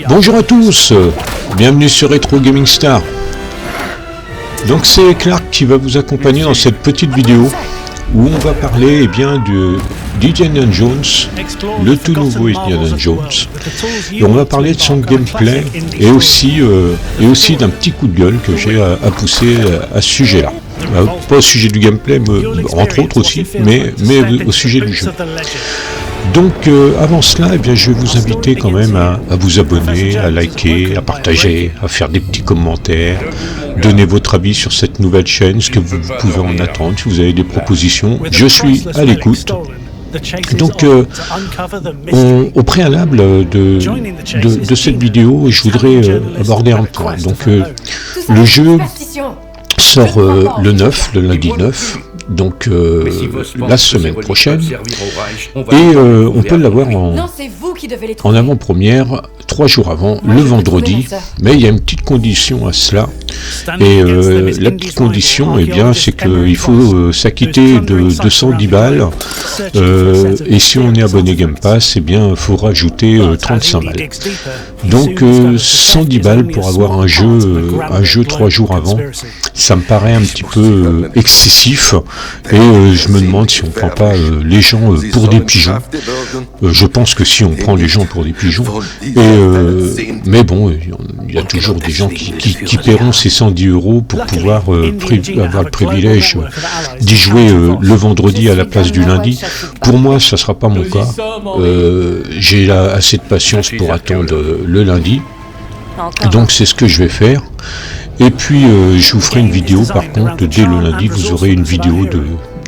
Bonjour à tous, bienvenue sur Retro Gaming Star. Donc c'est Clark qui va vous accompagner dans cette petite vidéo où on va parler d'Indiana Jones, le tout nouveau Indiana Jones. Et on va parler de son gameplay et aussi d'un petit coup de gueule que j'ai à pousser à ce sujet-là. Pas au sujet du gameplay, entre autres aussi, mais au sujet du jeu. Donc avant cela, eh bien, je vais vous inviter quand même à vous abonner, à liker, à partager, à faire des petits commentaires, donner votre avis sur cette nouvelle chaîne, ce que vous pouvez en attendre, si vous avez des propositions. Je suis à l'écoute. Donc au préalable de cette vidéo, je voudrais aborder un point. Donc le jeu sort le lundi 9. Donc la semaine prochaine, et on peut l'avoir en avant-première 3 jours avant, le vendredi, mais il y a une petite condition à cela, et la petite condition, eh bien, c'est qu'il faut s'acquitter de 210 balles, et si on est abonné Game Pass, eh bien, il faut rajouter 35 balles. Donc 110 balles pour avoir un jeu 3 jours avant, ça me paraît un petit peu excessif. Et je me demande si on prend pas les gens pour des pigeons. Je pense que si on prend les gens pour des pigeons. Mais bon, il y a toujours des gens qui paieront ces 110 € pour pouvoir avoir le privilège d'y jouer le vendredi à la place du lundi. Pour moi, ça sera pas mon cas. J'ai assez de patience pour attendre le lundi. Donc c'est ce que je vais faire. Et puis je vous ferai une vidéo, par contre, dès le lundi, vous aurez une vidéo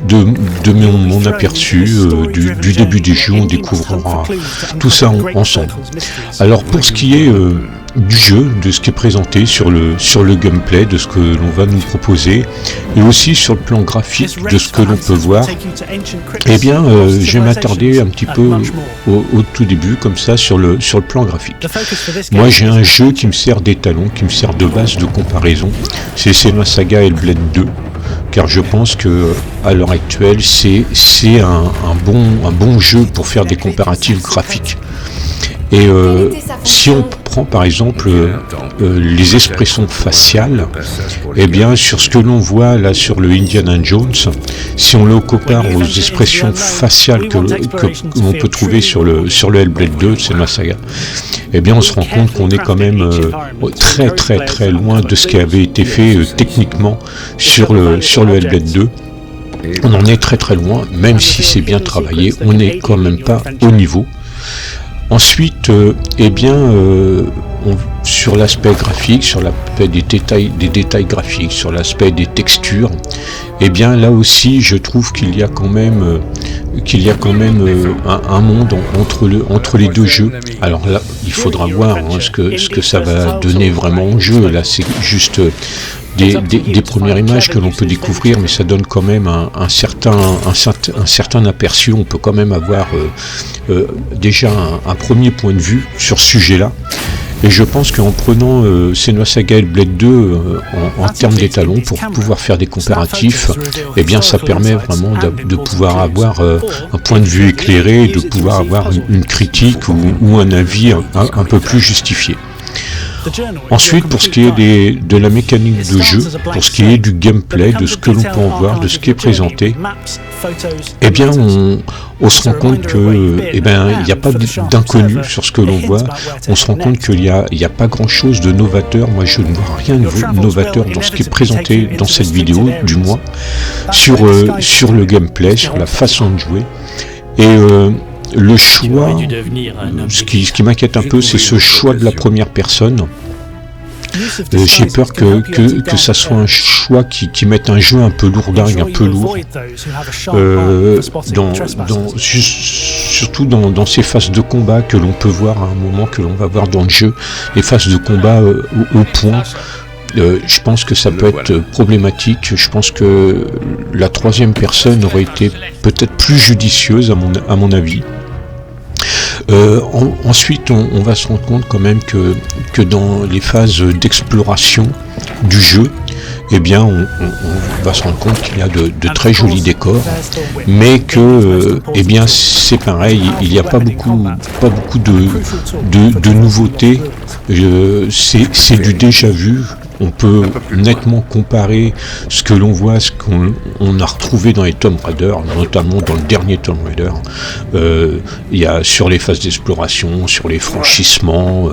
de mon aperçu du début du jeu. On découvrira tout ça ensemble. Alors pour ce qui est du jeu, de ce qui est présenté sur le gameplay, de ce que l'on va nous proposer, et aussi sur le plan graphique de ce que l'on peut voir, eh bien je vais m'attarder un petit peu au tout début, comme ça, sur le plan graphique. Moi j'ai un jeu qui me sert d'étalon, qui me sert de base de comparaison, c'est Senua Saga Hellblade 2, car je pense que à l'heure actuelle c'est un bon jeu pour faire des comparatifs graphiques. Et si on prend par exemple les expressions faciales, eh bien sur ce que l'on voit là sur le Indiana Jones, si on le compare aux expressions faciales que l'on peut trouver sur le Hellblade 2, c'est ma saga, eh bien on se rend compte qu'on est quand même très loin de ce qui avait été fait techniquement sur le Hellblade 2. On en est très loin, même si c'est bien travaillé, on n'est quand même pas au niveau. Ensuite, sur l'aspect graphique, sur l'aspect des détails graphiques, sur l'aspect des textures, eh bien là aussi, je trouve qu'il y a quand même un monde entre les deux jeux. Alors là, il faudra voir ce que ça va donner vraiment au jeu. Là, c'est juste des premières images que l'on peut découvrir, mais ça donne quand même un certain aperçu. On peut quand même avoir déjà un premier point de vue sur ce sujet-là. Et je pense qu'en prenant Senua Saga Hellblade 2 en termes d'étalons pour pouvoir faire des comparatifs, eh bien ça permet vraiment de pouvoir avoir un point de vue éclairé, de pouvoir avoir une critique ou un avis un peu plus justifié. Ensuite, pour ce qui est de la mécanique de jeu, pour ce qui est du gameplay, de ce que l'on peut en voir, de ce qui est présenté, eh bien on se rend compte que il n'y a pas d'inconnu sur ce que l'on voit. On se rend compte qu'il n'y a pas grand chose de novateur. Moi je ne vois rien de novateur dans ce qui est présenté dans cette vidéo, du moins sur le gameplay, sur la façon de jouer. Et le choix, ce qui m'inquiète un peu, c'est ce choix de la première personne. J'ai peur que ça soit un choix qui mette un jeu un peu lourdingue, un peu lourd, surtout dans ces phases de combat que l'on peut voir à un moment, que l'on va voir dans le jeu, les phases de combat au point. Je pense que ça peut être problématique. Je pense que la troisième personne aurait été peut-être plus judicieuse à mon avis. Ensuite, on va se rendre compte quand même que dans les phases d'exploration du jeu, eh bien, va se rendre compte qu'il y a de très jolis décors, mais que eh bien c'est pareil, il n'y a pas beaucoup de nouveautés, c'est du déjà vu. On peut nettement comparer ce que l'on voit, ce qu'on a retrouvé dans les Tomb Raider, notamment dans le dernier Tomb Raider. Il y a sur les phases d'exploration, sur les franchissements,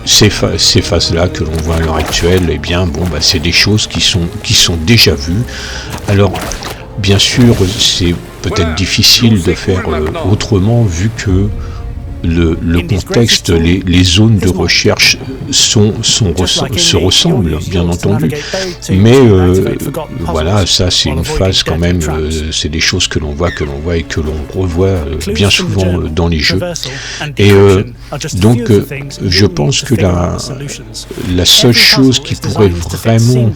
ces phases-là que l'on voit à l'heure actuelle, eh bien, bon, bah, c'est des choses qui sont déjà vues. Alors, bien sûr, c'est peut-être difficile de faire autrement, vu que le contexte, les zones de recherche se ressemblent, bien entendu, mais voilà, ça c'est une phase quand même, c'est des choses que l'on voit et que l'on revoit bien souvent dans les jeux, et donc je pense que la seule chose qui pourrait vraiment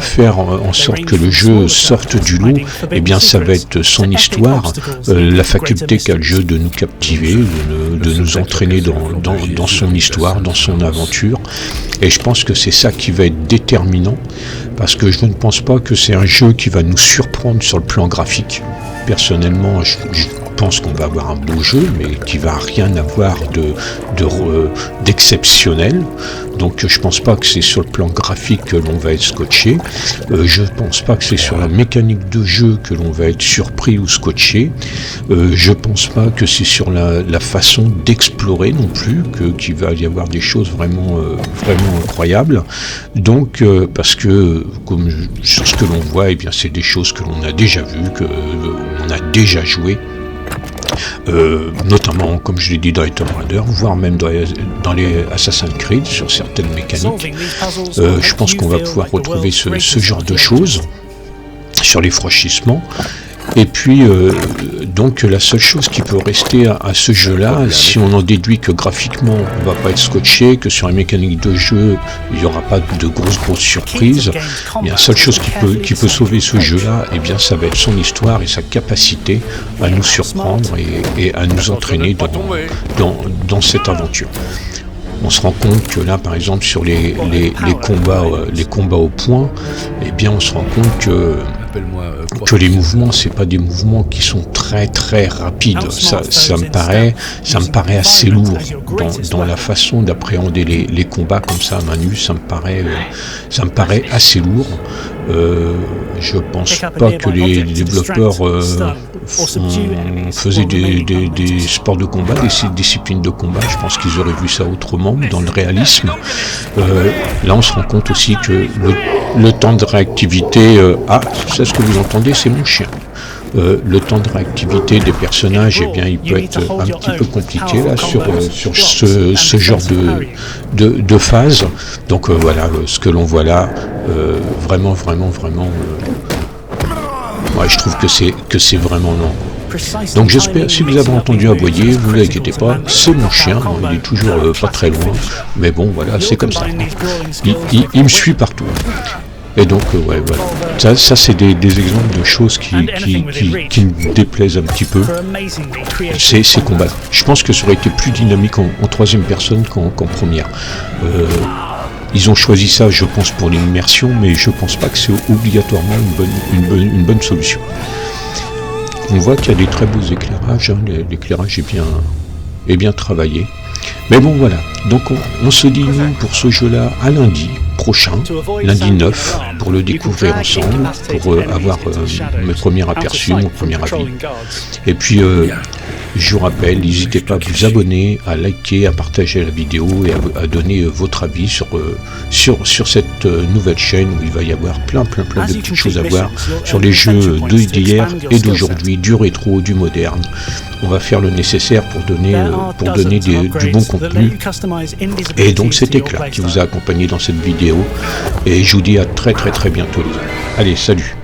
faire en sorte que le jeu sorte du lot, eh bien ça va être son histoire, la faculté qu'a le jeu de nous captiver, de nous entraîner dans son histoire, dans son aventure, et je pense que c'est ça qui va être déterminant, parce que je ne pense pas que c'est un jeu qui va nous surprendre sur le plan graphique. Personnellement, je pense qu'on va avoir un beau jeu, mais qui va rien avoir d'exceptionnel. Donc je pense pas que c'est sur le plan graphique que l'on va être scotché. Je pense pas que c'est sur la mécanique de jeu que l'on va être surpris ou scotché. Je pense pas que c'est sur la façon d'explorer non plus qu'il va y avoir des choses vraiment incroyables. Donc parce que comme sur ce que l'on voit, eh bien c'est des choses que l'on a déjà vues, que on a déjà joué. Notamment, comme je l'ai dit, dans les Tomb Raider, voire même dans les Assassin's Creed, sur certaines mécaniques. Je pense qu'on va pouvoir retrouver ce genre de choses sur les franchissements. Et puis, donc, la seule chose qui peut rester à ce jeu-là, si on en déduit que graphiquement, on va pas être scotché, que sur les mécaniques de jeu, il n'y aura pas de grosses surprises, bien, la seule chose qui peut sauver ce jeu-là, eh bien, ça va être son histoire et sa capacité à nous surprendre et à nous entraîner dans cette aventure. On se rend compte que là, par exemple, sur les combats au point, eh bien, on se rend compte que les mouvements, c'est pas des mouvements qui sont très rapides. Ça me paraît assez lourd dans la façon d'appréhender les combats comme ça à main nue. Ça me paraît assez lourd. Je pense pas que les développeurs faisaient des sports de combat, des disciplines de combat. Je pense qu'ils auraient vu ça autrement, dans le réalisme. Là, on se rend compte aussi que le temps de réactivité... c'est ce que vous entendez, c'est mon chien. Le temps de réactivité des personnages, eh bien, il peut être un petit peu compliqué là sur ce genre de phase. Donc voilà, ce que l'on voit là, vraiment. Ouais, je trouve que c'est vraiment long. Donc j'espère, si vous avez entendu aboyer, vous ne l'inquiétez pas, c'est mon chien, il est toujours pas très loin, mais bon voilà, c'est comme ça. Il me suit partout. Et donc, ouais, voilà. Ça c'est des exemples de choses qui me déplaisent un petit peu. Ces combats. Je pense que ça aurait été plus dynamique en troisième personne qu'en première. Ils ont choisi ça, je pense, pour l'immersion, mais je pense pas que c'est obligatoirement une bonne solution. On voit qu'il y a des très beaux éclairages, hein, l'éclairage est bien travaillé. Mais bon, voilà. Donc on se dit, nous, pour ce jeu-là, à lundi prochain, lundi 9, pour le découvrir ensemble, pour avoir mes premiers aperçus, mon premier avis. Et puis, je vous rappelle, n'hésitez pas à vous abonner, à liker, à partager la vidéo et à donner votre avis sur cette nouvelle chaîne où il va y avoir plein de petites choses à voir sur les jeux d'hier et d'aujourd'hui, du rétro, du moderne. On va faire le nécessaire pour donner du bon contenu. Et donc c'était Clark qui vous a accompagné dans cette vidéo. Et je vous dis à très bientôt les amis. Allez, salut.